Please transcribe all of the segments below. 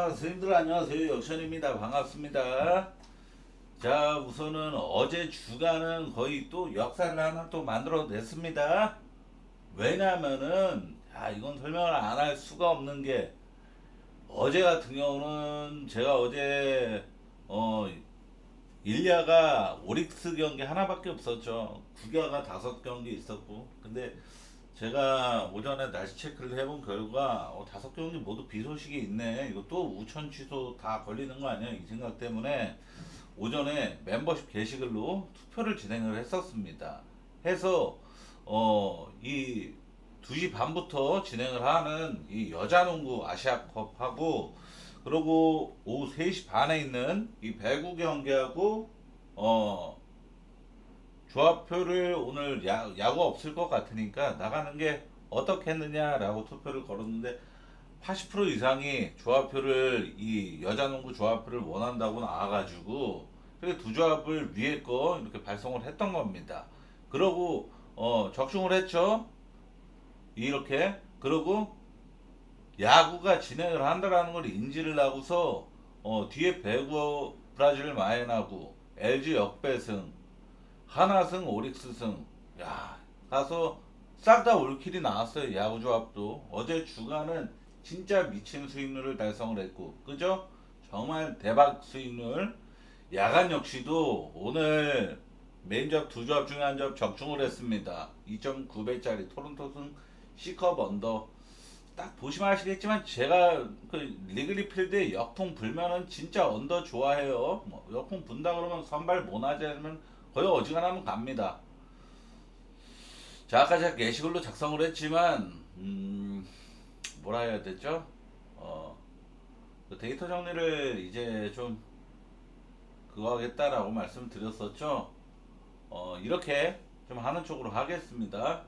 자, 선생님들 안녕하세요. 역션입니다. 반갑습니다. 자, 우선은 어제 주간은 거의 또 역사를 하나 또 만들어냈습니다. 왜냐면은, 이건 설명을 안 할 수가 없는 게, 어제 같은 경우는 제가 어제, 어, 일야가 오릭스 경기 하나밖에 없었죠. 국야가 5경기 있었고. 근데 제가 오전에 날씨 체크를 해본 결과 5경기 모두 비 소식이 있네. 이거 또 우천 취소 다 걸리는 거 아니야? 이 생각 때문에 오전에 멤버십 게시글로 투표를 진행을 했었습니다. 해서 이 2시 반부터 진행을 하는 이 여자농구 아시아컵하고 그리고 오후 3시 반에 있는 이 배구 경기하고 어 조합표를 오늘 야구 없을 것 같으니까 나가는 게 어떻겠느냐라고 투표를 걸었는데 80% 이상이 조합표를 이 여자농구 조합표를 원한다고 나와가지고 그렇게 두 조합을 위에 거 이렇게 발송을 했던 겁니다. 그러고 적중을 했죠. 이렇게 그러고 야구가 진행을 한다라는 걸 인지를 하고서 뒤에 배구 브라질 마에나고 LG 역배승 하나승 오릭스승 야 가서 싹 다 올킬이 나왔어요. 야구 조합도 어제 주간은 진짜 미친 수익률을 달성을 했고 그죠? 정말 대박 수익률. 야간 역시도 오늘 메인 조합 두 조합 중에 한 조합 적중을 했습니다. 2.9배짜리 토론토승 C컵 언더. 딱 보시면 아시겠지만 제가 그 리글리 필드에 역풍 불면은 진짜 언더 좋아해요. 뭐 역풍 분다 그러면 선발 모나자면 거의 어지간하면 갑니다. 자, 아까 제가 게시글로 작성을 했지만 뭐라 해야 되죠? 어, 그 데이터 정리를 이제 좀 그거 하겠다라고 말씀드렸었죠. 이렇게 좀 하는 쪽으로 하겠습니다.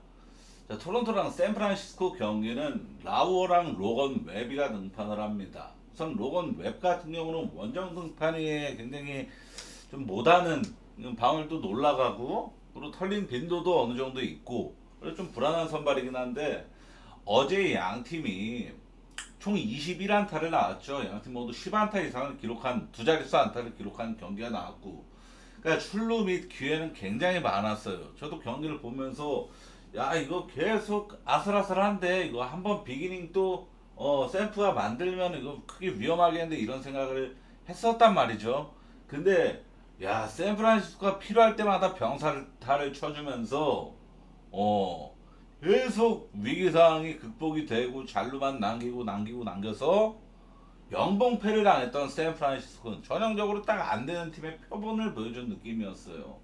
자, 토론토랑 샌프란시스코 경기는 라우어랑 로건 웹이가 등판을 합니다. 우선 로건 웹 같은 경우는 원정 등판이 굉장히 좀 못하는 방울도 놀라가고 그리고 털린 빈도도 어느 정도 있고 그래서 좀 불안한 선발이긴 한데 어제 양 팀이 총 21안타를 나왔죠. 양 팀 모두 10안타 이상을 기록한 두 자릿수 안타를 기록한 경기가 나왔고 그러니까 출루 및 기회는 굉장히 많았어요. 저도 경기를 보면서 야 이거 계속 아슬아슬한데 이거 한번 비기닝 또 샘프가 만들면 이거 크게 위험하겠는데 이런 생각을 했었단 말이죠. 근데 야 샌프란시스코가 필요할 때마다 병살타를 쳐주면서 어 계속 위기 상황이 극복이 되고 잘루만 남겨서 영봉패를 당했던 샌프란시스코는 전형적으로 딱 안 되는 팀의 표본을 보여준 느낌이었어요.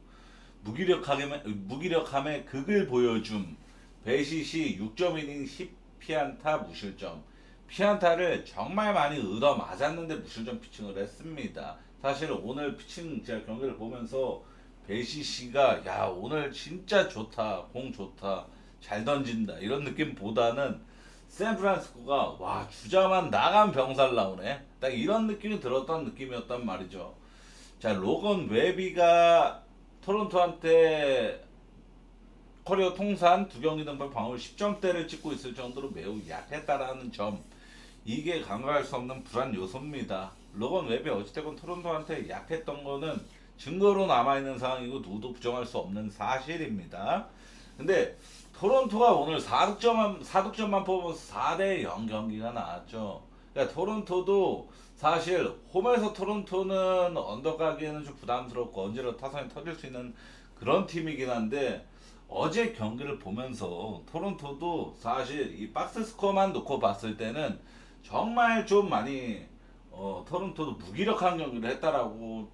무기력함의 극을 보여줌. 배시시 6.이닝 10피안타 무실점. 피안타를 정말 많이 얻어 맞았는데 무실점 피칭을 했습니다. 사실 오늘 피칭 제가 경기를 보면서 배시시가 야 오늘 진짜 좋다, 공 좋다, 잘 던진다 이런 느낌보다는 샌프란시스코가 와 주자만 나간 병살 나오네 딱 이런 느낌이 들었던 느낌이었단 말이죠. 자 로건 웨비가 토론토한테 커리어 통산 두 경기 등판 방울 10점대를 찍고 있을 정도로 매우 약했다라는 점 이게 간과할 수 없는 불안 요소입니다. 로건 웹이 어찌됐건 토론토한테 약했던 거는 증거로 남아있는 상황이고 누구도 부정할 수 없는 사실입니다. 근데 토론토가 오늘 4득점만 뽑으면서 4대 0 경기가 나왔죠. 그러니까 토론토도 사실 홈에서 토론토는 언더가기에는 좀 부담스럽고 언제나 타선이 터질 수 있는 그런 팀이긴 한데 어제 경기를 보면서 토론토도 사실 이 박스 스코어만 놓고 봤을 때는 정말 좀 많이 토론토도 무기력한 경기를 했다라고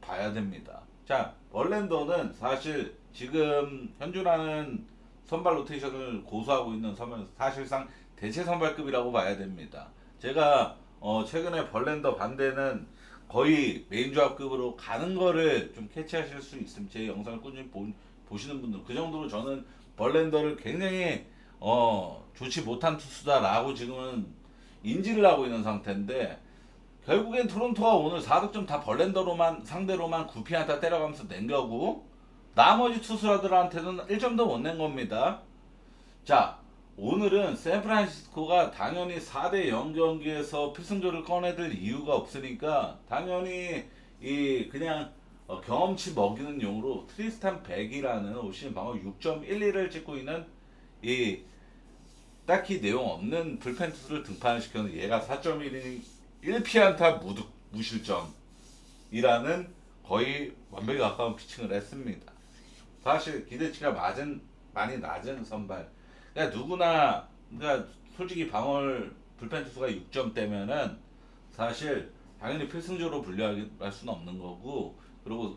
봐야 됩니다. 자, 벌랜더는 사실 지금 현존하는 선발 로테이션을 고수하고 있는 선발 사실상 대체 선발급이라고 봐야 됩니다. 제가 최근에 벌랜더 반대는 거의 메인 조합급으로 가는 거를 좀 캐치하실 수 있으면 제 영상을 꾸준히 보시는 분들 그 정도로 저는 벌랜더를 굉장히 좋지 못한 투수다라고 지금은 인지를 하고 있는 상태인데 결국엔 토론토가 오늘 4득점 다 벌랜더로만 상대로만 9피안타 때려가면서 낸 거고 나머지 투수들한테는 1점도 못 낸 겁니다. 자 오늘은 샌프란시스코가 당연히 4대 0 경기에서 필승조를 꺼내들 이유가 없으니까 당연히 이 그냥 경험치 먹이는 용으로 트리스탄 백이라는 올 시즌 방어 6.12를 찍고 있는 이 딱히 내용 없는 불펜 투수를 등판을 시켰는데 얘가 4.1이닝 1피안타 무실점이라는 거의 완벽에 가까운 피칭을 했습니다. 사실 기대치가 많이 낮은 선발. 그러니까 누구나 그러니까 솔직히 방울 불펜 투수가 6점대면은 사실 당연히 필승조로 분류할 수는 없는 거고, 그리고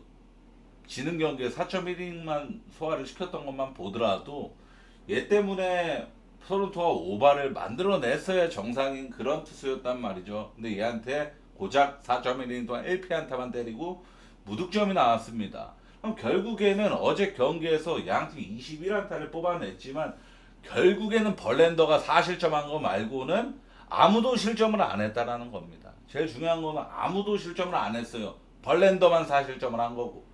지는 경기에 4.1이닝만 소화를 시켰던 것만 보더라도 얘 때문에 토론토가 오바를 만들어냈어야 정상인 그런 투수였단 말이죠. 근데 얘한테 고작 4.1이닝 동안 1피안타만 때리고 무득점이 나왔습니다. 그럼 결국에는 어제 경기에서 양팀 21안타를 뽑아냈지만 결국에는 벌렌더가 4실점한 거 말고는 아무도 실점을 안 했다라는 겁니다. 제일 중요한 거는 아무도 실점을 안 했어요. 벌렌더만 4실점을 한 거고.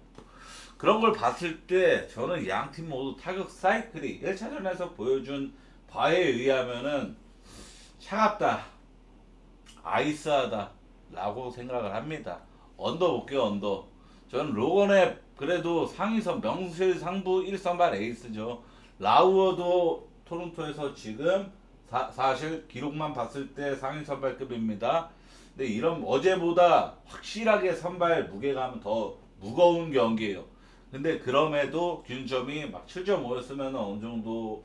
그런 걸 봤을 때 저는 양팀 모두 타격 사이클이 1차전에서 보여준 바에 의하면은 차갑다, 아이스하다 라고 생각을 합니다. 언더 볼게요, 언더. 저는 로건의 그래도 상위선 명실상부 1선발 에이스죠. 라우어도 토론토에서 지금 사실 기록만 봤을 때 상위 선발급입니다. 근데 이런 어제보다 확실하게 선발 무게감은 더 무거운 경기예요. 근데 그럼에도 균점이 막 7.5였으면 어느 정도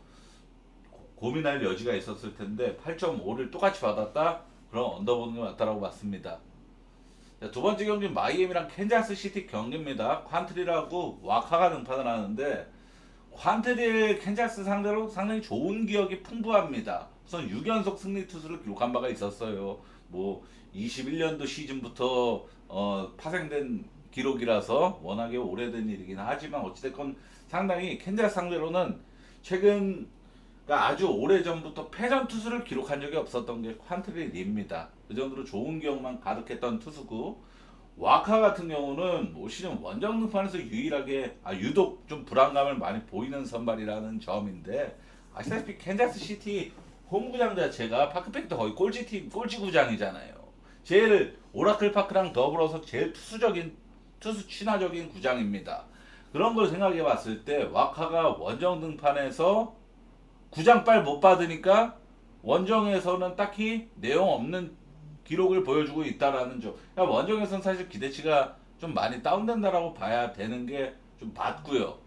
고민할 여지가 있었을 텐데 8.5를 똑같이 받았다? 그럼 언더보는 게 맞다라고 봤습니다. 자, 두 번째 경기는 마이애미랑 캔자스 시티 경기입니다. 퀀트리라고 와카가 등판을 하는데 퀀트리를 캔자스 상대로 상당히 좋은 기억이 풍부합니다. 우선 6연속 승리 투수를 기록한 바가 있었어요. 뭐 21년도 시즌부터 파생된 기록이라서 워낙에 오래된 일이긴 하지만 어찌됐건 상당히 캔자스 상대로는 최근 그러니까 아주 오래전부터 패전 투수를 기록한 적이 없었던 게 퀀트리 리입니다. 그 정도로 좋은 기억만 가득했던 투수고, 와카 같은 경우는 올 시즌 원정 등판에서 유일하게 유독 좀 불안감을 많이 보이는 선발이라는 점인데, 아시다시피 캔자스 시티 홈구장 자체가 파크팩도 거의 꼴찌구장이잖아요. 제일 오라클 파크랑 더불어서 제일 투수 친화적인 구장입니다. 그런 걸 생각해 봤을 때 와카가 원정 등판에서 구장빨 못 받으니까 원정에서는 딱히 내용 없는 기록을 보여주고 있다라는 점. 그러니까 원정에서는 사실 기대치가 좀 많이 다운된다라고 봐야 되는 게 좀 맞고요.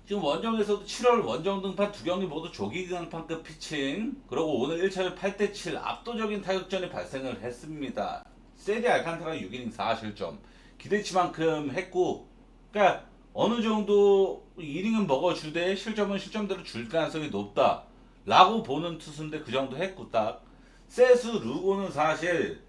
지금 원정에서도 7월 원정 등판 두 경기 모두 조기 강판급 피칭, 그리고 오늘 1차전 8대7 압도적인 타격전이 발생을 했습니다. 세디 알칸타라 6이닝 4실점 기대치만큼 했고, 그러니까 어느 정도 이닝은 먹어주되 실점은 실점대로 줄 가능성이 높다 라고 보는 투수인데 그 정도 했고, 딱 세수 루고는 사실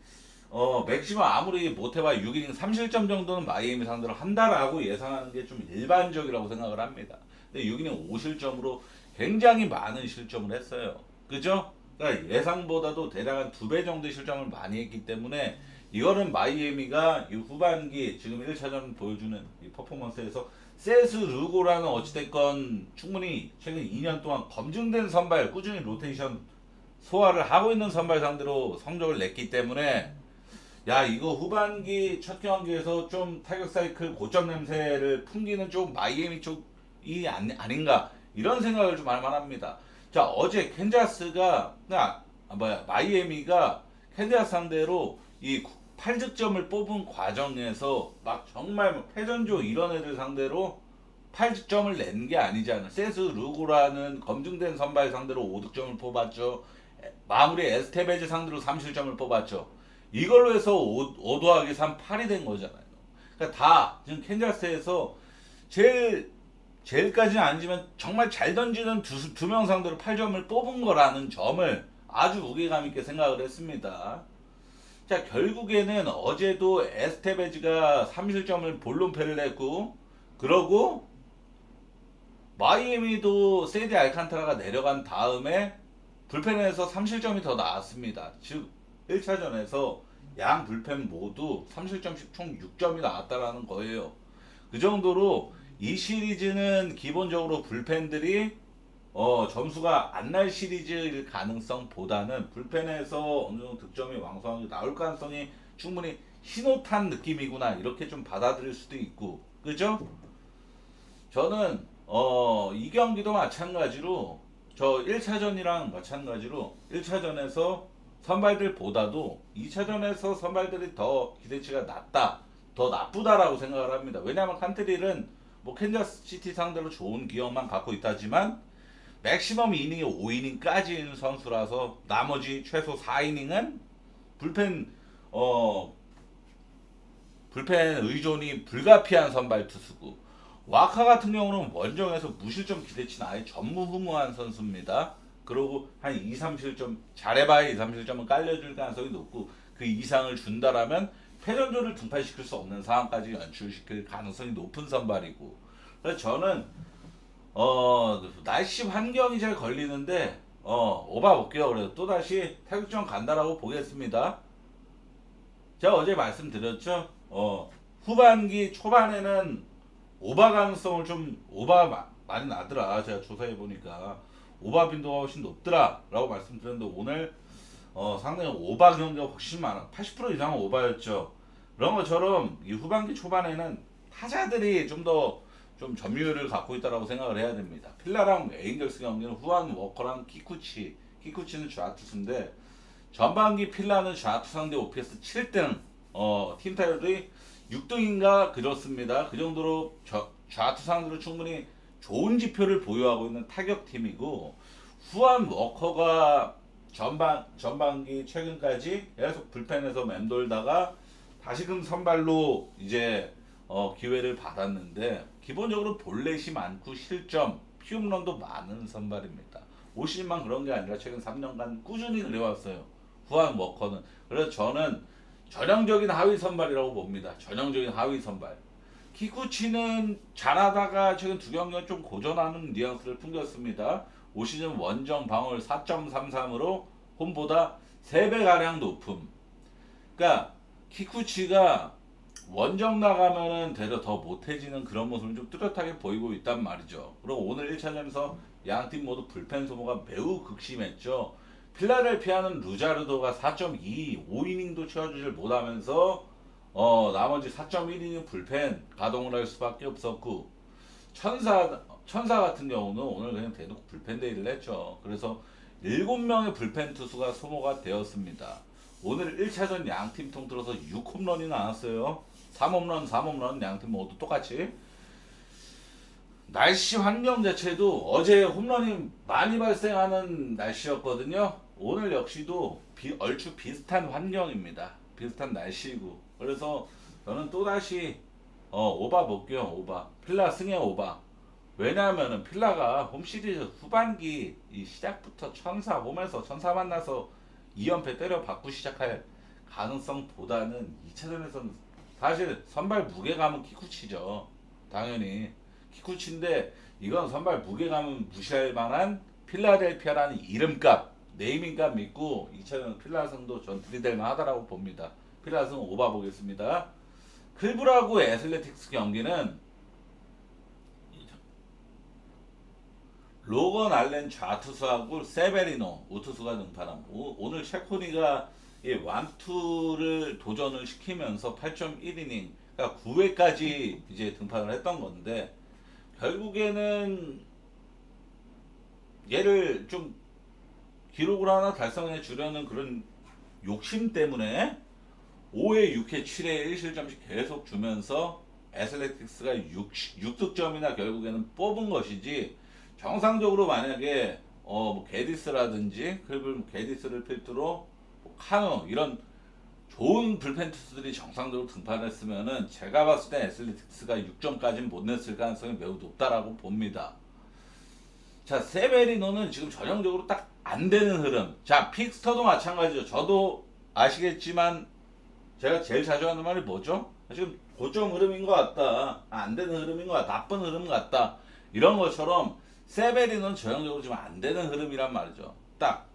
맥시멈 아무리 못해봐 6이닝 3실점 정도는 마이애미 상대로 한다라고 예상하는 게 좀 일반적이라고 생각을 합니다. 근데 6이닝 5실점으로 굉장히 많은 실점을 했어요. 그죠? 그러니까 예상보다도 대략 한 2배 정도의 실점을 많이 했기 때문에 이거는 마이애미가 이 후반기 지금 1차전 보여주는 이 퍼포먼스에서 세스 루고라는 어찌됐건 충분히 최근 2년 동안 검증된 선발 꾸준히 로테이션 소화를 하고 있는 선발 상대로 성적을 냈기 때문에 야 이거 후반기 첫 경기에서 좀 타격 사이클 고점 냄새를 풍기는 좀 마이애미 쪽이 아닌가 이런 생각을 좀 할 만합니다. 자 어제 캔자스가 마이애미가 캔자스 상대로 이 8득점을 뽑은 과정에서 막 정말 패전조 이런 애들 상대로 8득점을 낸 게 아니잖아. 세스 루고라는 검증된 선발 상대로 5득점을 뽑았죠. 마무리 에스테베즈 상대로 3실점을 뽑았죠. 이걸로 해서 5 더하기 3 8이 된 거잖아요. 그러니까 다 지금 캔자스에서 제일까지는 아니지만 정말 잘 던지는 두 명 상대로 8점을 뽑은 거라는 점을 아주 무게감 있게 생각을 했습니다. 자 결국에는 어제도 에스테베즈가 3실점을 볼론패를 했고, 그러고 마이애미도 세디 알칸타라가 내려간 다음에 불펜에서 3실점이 더 나왔습니다. 즉 1차전에서 양 불펜 모두 3실점씩 총 6점이 나왔다라는 거예요. 그 정도로 이 시리즈는 기본적으로 불펜들이 점수가 안 날 시리즈일 가능성보다는 불펜에서 어느 정도 득점이 왕성하게 나올 가능성이 충분히 신호탄 느낌이구나 이렇게 좀 받아들일 수도 있고 그죠? 저는 이 경기도 마찬가지로 저 1차전이랑 마찬가지로 1차전에서 선발들보다도 2차전에서 선발들이 더 기대치가 낮다 더 나쁘다라고 생각을 합니다. 왜냐하면 칸트릴은 뭐 캔자스시티 상대로 좋은 기억만 갖고 있다지만 맥시멈 이닝이 5이닝까지인 선수라서 나머지 최소 4이닝은 불펜 어 불펜 의존이 불가피한 선발 투수고 와카 같은 경우는 원정에서 무실점 기대치는 아예 전무후무한 선수입니다. 그리고 한 2, 3실점 잘해봐야 2, 3실점은 깔려줄 가능성이 높고 그 이상을 준다라면 패전조를 등판시킬 수 없는 상황까지 연출시킬 가능성이 높은 선발이고 그래서 저는 날씨 환경이 잘 걸리는데 오바 볼게요. 그래서 또다시 타격전 간다라고 보겠습니다. 제가 어제 말씀드렸죠. 후반기 초반에는 오바 가능성을 좀 많이 나더라. 제가 조사해 보니까 오바 빈도가 훨씬 높더라라고 말씀드렸는데 오늘 상당히 오바 경기가 훨씬 많아. 80% 이상은 오바였죠. 그런 것처럼 이 후반기 초반에는 타자들이 좀 더 좀 점유율을 갖고 있다라고 생각을 해야 됩니다. 필라랑 에인글스 경기는 후안 워커랑 키쿠치는 좌투수인데 전반기 필라는 좌투 상대 OPS 7등, 팀 타율이 6등인가 그렇습니다. 그 정도로 좌투 상대로 충분히 좋은 지표를 보유하고 있는 타격팀이고 후안 워커가 전반기 최근까지 계속 불펜에서 맴돌다가 다시금 선발로 이제 기회를 받았는데 기본적으로 볼넷이 많고 실점, 피홈런도 많은 선발입니다. 올 시즌만 그런 게 아니라 최근 3년간 꾸준히 그래왔어요. 후안 워커는. 그래서 저는 전형적인 하위 선발이라고 봅니다. 전형적인 하위 선발. 키쿠치는 잘하다가 최근 두 경기는 좀 고전하는 뉘앙스를 풍겼습니다. 올 시즌 원정 방어율 4.33으로 홈보다 3배가량 높음. 그러니까 키쿠치가 원정 나가면은 되려 더 못해지는 그런 모습을 좀 뚜렷하게 보이고 있단 말이죠. 그리고 오늘 1차전에서 양팀 모두 불펜 소모가 매우 극심했죠. 필라델피아는 루자르도가 4.2, 5이닝도 채워주질 못하면서 나머지 4.1이닝 불펜 가동을 할 수밖에 없었고 천사 같은 경우는 오늘 그냥 대놓고 불펜 데이를 했죠. 그래서 7명의 불펜 투수가 소모가 되었습니다. 오늘 1차전 양팀 통틀어서 6홈런이 나왔어요. 3홈런, 3홈런 양팀 모두 똑같이. 날씨 환경 자체도 어제 홈런이 많이 발생하는 날씨였거든요. 오늘 역시도 얼추 비슷한 환경입니다. 비슷한 날씨고. 그래서 저는 또다시 오바 볼게요. 오바. 필라 승의 오바. 왜냐하면은 필라가 홈 시리즈 후반기 이 시작부터 천사 홈에서 천사 만나서 2연패 때려 받고 시작할 가능성보다는 2차전에서는 사실 선발 무게감은 키쿠치죠. 당연히 키쿠치인데 이건 선발 무게감은 무시할 만한 필라델피아라는 이름값, 네이밍값 믿고 2차전 필라승도 전 들이댈 만하다라고 봅니다. 필라승 오바 보겠습니다. 클브라고 애슬레틱스 경기는 로건 알렌 좌투수하고 세베리노 우투수가 등판함. 오늘 셰코니가 이 완투를 도전을 시키면서 8.1이닝, 그러니까 9회까지 이제 등판을 했던 건데 결국에는 얘를 좀 기록을 하나 달성해 주려는 그런 욕심 때문에 5회, 6회, 7회 1실점씩 계속 주면서 애슬레틱스가 6득점이나 결국에는 뽑은 것이지 정상적으로 만약에 뭐 게디스라든지 그리고 게디스를 필두로 뭐 카노 이런 좋은 불펜 투수들이 정상적으로 등판했으면은 제가 봤을 때 애슬레틱스가 6점까지는 못 냈을 가능성이 매우 높다라고 봅니다. 자, 세베리노는 지금 전형적으로 딱 안 되는 흐름. 자, 픽스터도 마찬가지죠. 저도 아시겠지만 제가 제일 자주 하는 말이 뭐죠? 지금 고점 흐름인 것 같다. 안 되는 흐름인 것 같다. 나쁜 흐름 같다. 이런 것처럼 세베리노는 전형적으로 지금 안 되는 흐름이란 말이죠. 딱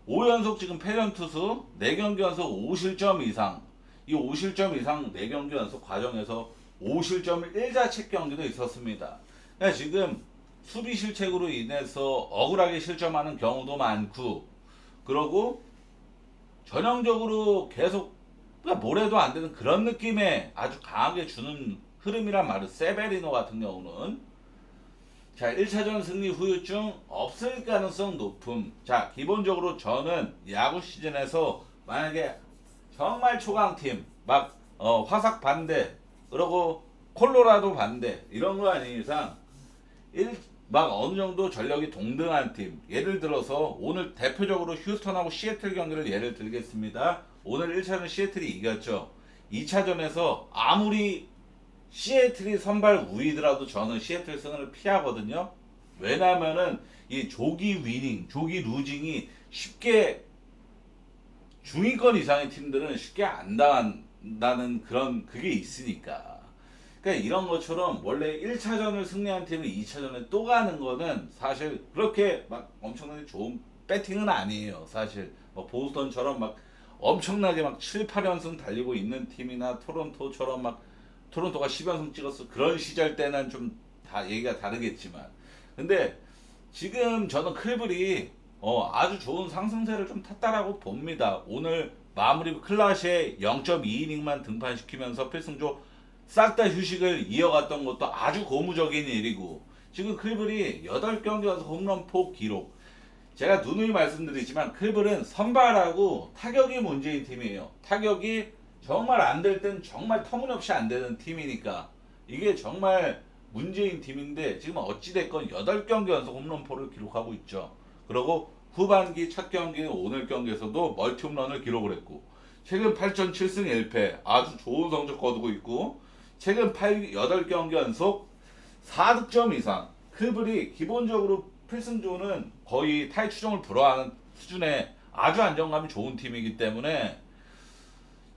5연속 지금 패전 투수 4경기 연속 5실점 이상, 이 5실점 이상 4경기 연속 과정에서 5실점 1자책 경기도 있었습니다. 그러니까 지금 수비 실책으로 인해서 억울하게 실점하는 경우도 많고, 그러고 전형적으로 계속 그러니까 뭘 해도 안 되는 그런 느낌에 아주 강하게 주는 흐름이란 말은 세베리노 같은 경우는 자 1차전 승리 후유증 없을 가능성 높음. 자 기본적으로 저는 야구 시즌에서 만약에 정말 초강팀 막 화삭 반대 그러고 콜로라도 반대 이런 거 아닌 이상 막 어느 정도 전력이 동등한 팀 예를 들어서 오늘 대표적으로 휴스턴하고 시애틀 경기를 예를 들겠습니다. 오늘 1차전 시애틀이 이겼죠. 2차전에서 아무리 시애틀이 선발 우위더라도 저는 시애틀 승을 피하거든요. 왜냐면은 이 조기 위닝, 조기 루징이 쉽게 중위권 이상의 팀들은 쉽게 안 당한다는 그런 그게 있으니까. 그러니까 이런 것처럼 원래 1차전을 승리한 팀이 2차전에 또 가는 거는 사실 그렇게 막 엄청나게 좋은 배팅은 아니에요. 사실 뭐 보스턴처럼 막 엄청나게 막 7, 8연승 달리고 있는 팀이나 토론토처럼 막 토론토가 10연승 찍었어. 그런 시절 때는 좀 다 얘기가 다르겠지만. 근데 지금 저는 클블이 아주 좋은 상승세를 좀 탔다라고 봅니다. 오늘 마무리 클라시에 0.2이닝만 등판시키면서 필승조 싹 다 휴식을 이어갔던 것도 아주 고무적인 일이고 지금 클블이 8경기 와서 홈런포 기록 제가 누누이 말씀드리지만 클블은 선발하고 타격이 문제인 팀이에요. 타격이 정말 안 될 땐 정말 터무니없이 안 되는 팀이니까 이게 정말 문제인 팀인데 지금 어찌됐건 8경기 연속 홈런포를 기록하고 있죠. 그리고 후반기 첫 경기 오늘 경기에서도 멀티 홈런을 기록을 했고 최근 8전 7승 1패 아주 좋은 성적 거두고 있고 최근 8경기 연속 4득점 이상 클블이 기본적으로 필승조는 거의 타이 추종을 불허하는 수준의 아주 안정감이 좋은 팀이기 때문에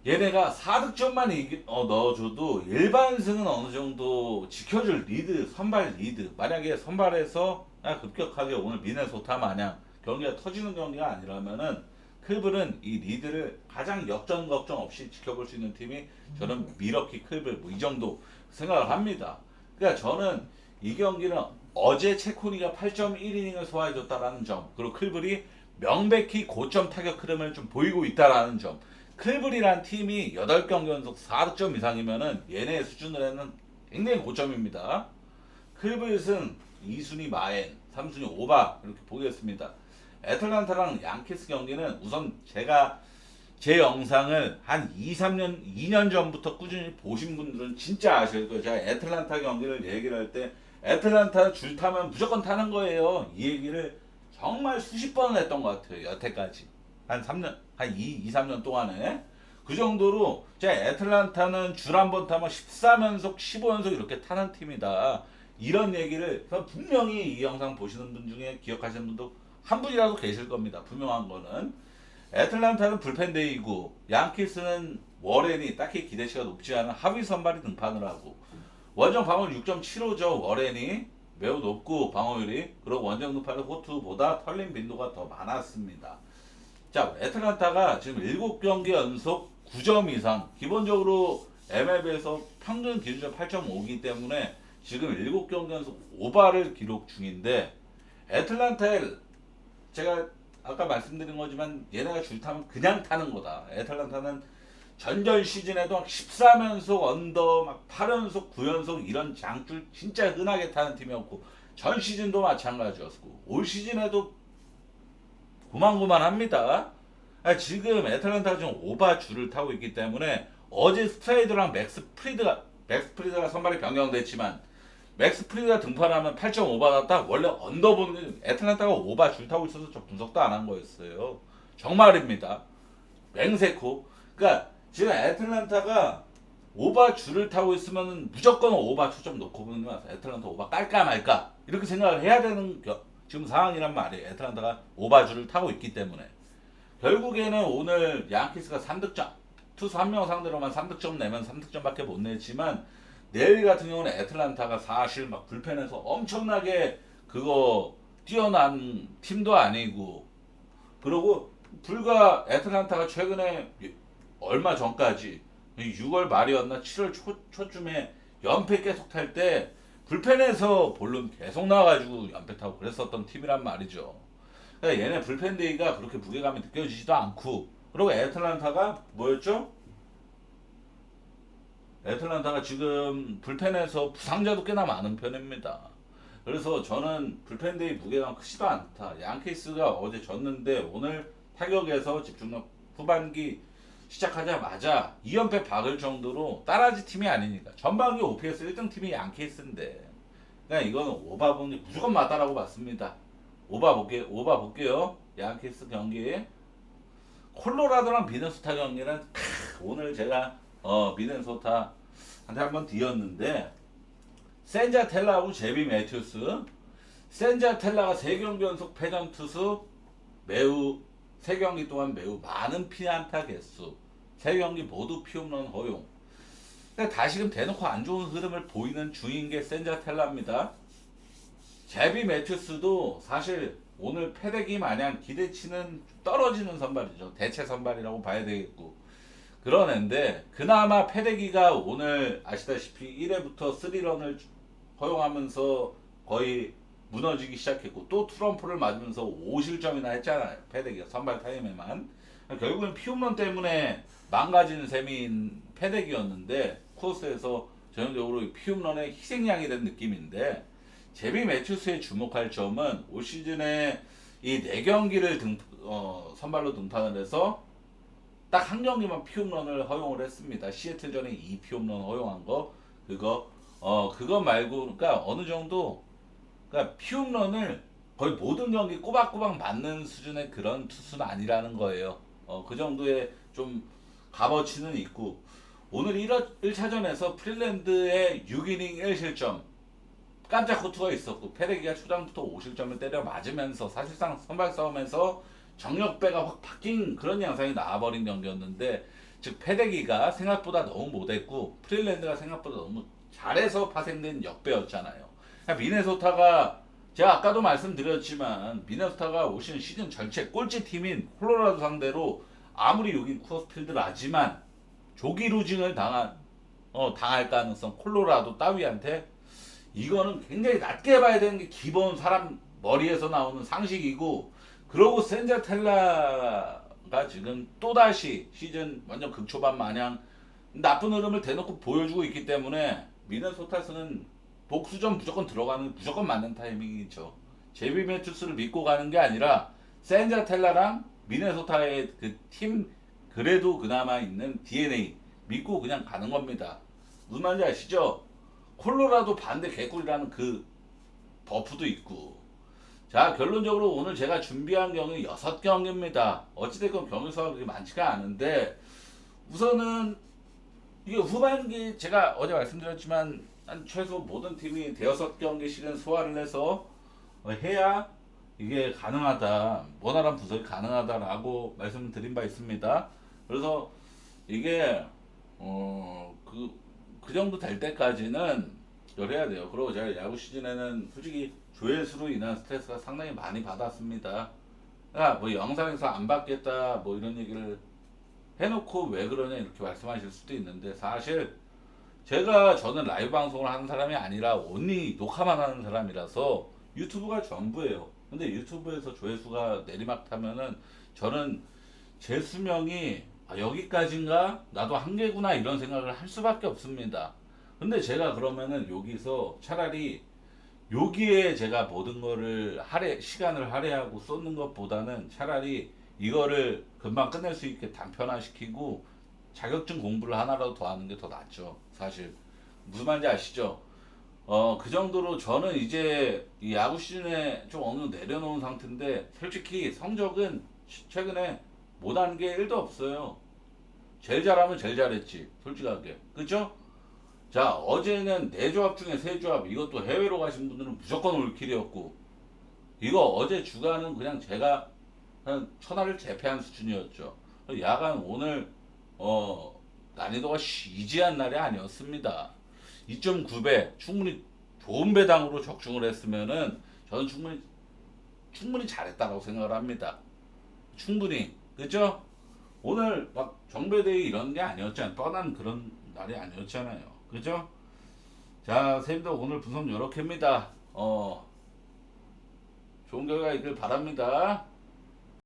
얘네가 4득점만 넣어줘도 일반승은 어느 정도 지켜줄 리드, 선발 리드. 만약에 선발에서 급격하게 오늘 미네소타 마냥 경기가 터지는 경기가 아니라면은 클블은 이 리드를 가장 역전 걱정 없이 지켜볼 수 있는 팀이 저는 미러키 클블 뭐 이 정도 생각을 합니다. 그러니까 저는 이 경기는 어제 체코니가 8.1이닝을 소화해줬다라는 점 그리고 클블이 명백히 고점 타격 흐름을 좀 보이고 있다라는 점 클블이란 팀이 8경기 연속 4득점 이상이면은 얘네 수준으로는 굉장히 고점입니다. 클블승 2순위 마엔, 3순위 오바 이렇게 보겠습니다. 애틀란타랑 양키스 경기는 우선 제가 제 영상을 한 2년 전부터 꾸준히 보신 분들은 진짜 아실 거예요. 제가 애틀란타 경기를 얘기를 할 때 애틀란타 줄 타면 무조건 타는 거예요. 이 얘기를 정말 수십 번을 했던 것 같아요. 여태까지. 한 3년, 한 3년 동안에. 그 정도로 제가 애틀란타는 줄 한 번 타면 13연속, 15연속 이렇게 타는 팀이다. 이런 얘기를 분명히 이 영상 보시는 분 중에 기억하시는 분도 한 분이라도 계실 겁니다. 분명한 거는. 애틀란타는 불펜데이고 양키스는 워렌이 딱히 기대치가 높지 않은 하위 선발이 등판을 하고 원정 방어율 6.75죠. 워렌이 매우 높고 방어율이 그리고 원정 등판은 호투보다 털린 빈도가 더 많았습니다. 자 애틀란타가 지금 7경기 연속 9점 이상 기본적으로 MLB에서 평균 기준점 8.5이기 때문에 지금 7경기 연속 오바를 기록 중인데 애틀란타에 제가 아까 말씀드린 거지만 얘네가 줄 타면 그냥 타는 거다. 애틀란타는 전전 시즌에도 13연속 언더, 막 8연속, 9연속 이런 장줄 진짜 흔하게 타는 팀이었고 전 시즌도 마찬가지였고 올 시즌에도 고만고만합니다. 지금 애틀란타가 지금 오바 줄을 타고 있기 때문에 어제 스트라이드랑 맥스 프리드가 선발이 변경됐지만 맥스 프리드가 등판하면 8.5 받았다. 원래 언더보는 애틀란타가 오바 줄 타고 있어서 저 분석도 안 한 거였어요. 정말입니다. 맹세코. 그러니까 지금 애틀란타가 오바 줄을 타고 있으면 무조건 오바 초점 놓고 보면 애틀란타 오바 깔까 말까 이렇게 생각을 해야 되는 지금 상황이란 말이에요. 애틀란타가 오바 줄을 타고 있기 때문에 결국에는 오늘 양키스가 3득점 투수 한 명 상대로만 3득점 내면 3득점밖에 못 냈지만 내일 같은 경우는 애틀란타가 사실 막 불펜에서 엄청나게 그거 뛰어난 팀도 아니고 그리고 불과 애틀란타가 최근에 얼마 전까지 6월 말이었나 7월 초쯤에 연패 계속 탈 때 불펜에서 볼륨 계속 나와가지고 연패 타고 그랬었던 팀이란 말이죠. 그러니까 얘네 불펜 데이가 그렇게 무게감이 느껴지지도 않고, 그리고 애틀란타가 뭐였죠? 애틀란타가 지금 불펜에서 부상자도 꽤나 많은 편입니다. 그래서 저는 불펜 데이 무게감 크지도 않다. 양키스가 어제 졌는데 오늘 타격에서 집중력 후반기 시작하자마자 2연패 박을 정도로 따라지 팀이 아니니까. 전반기 OPS 1등 팀이 양키스인데, 그냥 이거는 오바본이 무조건 맞다라고 봤습니다. 오바 볼게요. 양키스 경기. 콜로라도랑 미네소타 경기는 오늘 제가 미네소타한테 한번 뒤었는데, 센자텔라하고 제비 매튜스. 센자텔라가 3경기 연속 패전 투수, 매우 3경기 동안 매우 많은 피안타 개수, 3경기 모두 피홈런 허용. 그러니까 다시금 대놓고 안 좋은 흐름을 보이는 중인 게 센자텔라입니다. 제비 매튜스도 사실 오늘 패대기 마냥 기대치는 떨어지는 선발이죠. 대체 선발이라고 봐야 되겠고. 그런 앤데, 그나마 패대기가 오늘 아시다시피 1회부터 3런을 허용하면서 거의 무너지기 시작했고, 또 트럼프를 맞으면서 5실점이나 했잖아요. 패대기가 선발 타임에만. 결국엔 피홈런 때문에 망가지는 셈인 패대기였는데, 코스에서 전형적으로 피홈런의 희생양이 된 느낌인데, 제비 매튜스에 주목할 점은 올 시즌에 이 4경기를 선발로 등판을 해서 딱 한 경기만 피홈런을 허용을 했습니다. 시애틀전에 2피홈런 허용한 거, 그거 말고, 그러니까 어느 정도, 그러니까 피홈런을 거의 모든 경기 꼬박꼬박 맞는 수준의 그런 투수는 아니라는 거예요. 그 정도의 좀 값어치는 있고, 오늘 1차전에서 프릴랜드의 6이닝 1실점 깜짝 호투가 있었고, 페레기가 초장부터 5실점을 때려 맞으면서 사실상 선발 싸움에서 정력배가 확 바뀐 그런 양상이 나와버린 경기였는데, 즉 페데기가 생각보다 너무 못했고 프릴랜드가 생각보다 너무 잘해서 파생된 역배였잖아요. 그러니까 미네소타가, 제가 아까도 말씀드렸지만 미네소타가 올 시즌 전체 꼴찌 팀인 콜로라도 상대로 아무리 여기 쿠어스필드라지만 조기 루징을 당할 가능성, 콜로라도 따위한테 이거는 굉장히 낮게 봐야 되는 게 기본 사람 머리에서 나오는 상식이고, 그러고 센자텔라가 지금 또다시 시즌 완전 극초반 마냥 나쁜 흐름을 대놓고 보여주고 있기 때문에 미네소타스는 복수전 무조건 들어가는, 무조건 맞는 타이밍이죠. 제비 매튜스를 믿고 가는 게 아니라 센자텔라랑 미네소타의 그 팀, 그래도 그나마 있는 DNA 믿고 그냥 가는 겁니다. 무슨 말인지 아시죠? 콜로라도 반대 개꿀이라는 그 버프도 있고. 자, 결론적으로 오늘 제가 준비한 경기 6경기입니다. 어찌됐건 경기 수가 그렇게 많지가 않은데, 우선은 이게 후반기 제가 어제 말씀드렸지만 한 최소 모든 팀이 대여섯 경기씩은 소화를 해서 해야 이게 가능하다, 원활한 분석이 가능하다라고 말씀드린 바 있습니다. 그래서 이게 그 정도 될 때까지는 열해야 돼요. 그리고 제가 야구 시즌에는 솔직히 조회수로 인한 스트레스가 상당히 많이 받았습니다. 야, 뭐 영상에서 안 받겠다 뭐 이런 얘기를 해놓고 왜 그러냐 이렇게 말씀하실 수도 있는데, 사실 저는 라이브 방송을 하는 사람이 아니라 온리 녹화만 하는 사람이라서 유튜브가 전부예요. 근데 유튜브에서 조회수가 내리막 타면은 저는 제 수명이 여기까지인가? 나도 한계구나 이런 생각을 할 수밖에 없습니다. 근데 제가 그러면은 여기서 차라리 여기에 제가 모든 거를 시간을 할애하고 쏟는 것보다는 차라리 이거를 금방 끝낼 수 있게 단편화시키고 자격증 공부를 하나라도 더 하는 게 더 낫죠. 사실 무슨 말인지 아시죠? 그 정도로 저는 이제 이 야구 시즌에 좀 어느 정도 내려놓은 상태인데, 솔직히 성적은 최근에 못하는 게 1도 없어요. 제일 잘하면 제일 잘했지, 솔직하게. 그쵸? 자, 어제는 4조합 중에 3조합, 이것도 해외로 가신 분들은 무조건 올킬이었고, 이거 어제 주간은 그냥 제가 그냥 천하를 제패한 수준이었죠. 야간 오늘 난이도가 시지한 날이 아니었습니다. 2.9배 충분히 좋은 배당으로 적중을 했으면은 저는 충분히 잘했다고 생각을 합니다. 충분히. 그죠? 오늘 막 정배대회 이런 게 아니었잖아요. 뻔한 그런 날이 아니었잖아요. 그죠? 자, 선생님도 오늘 분석 요렇게입니다. 좋은 결과 있길 바랍니다.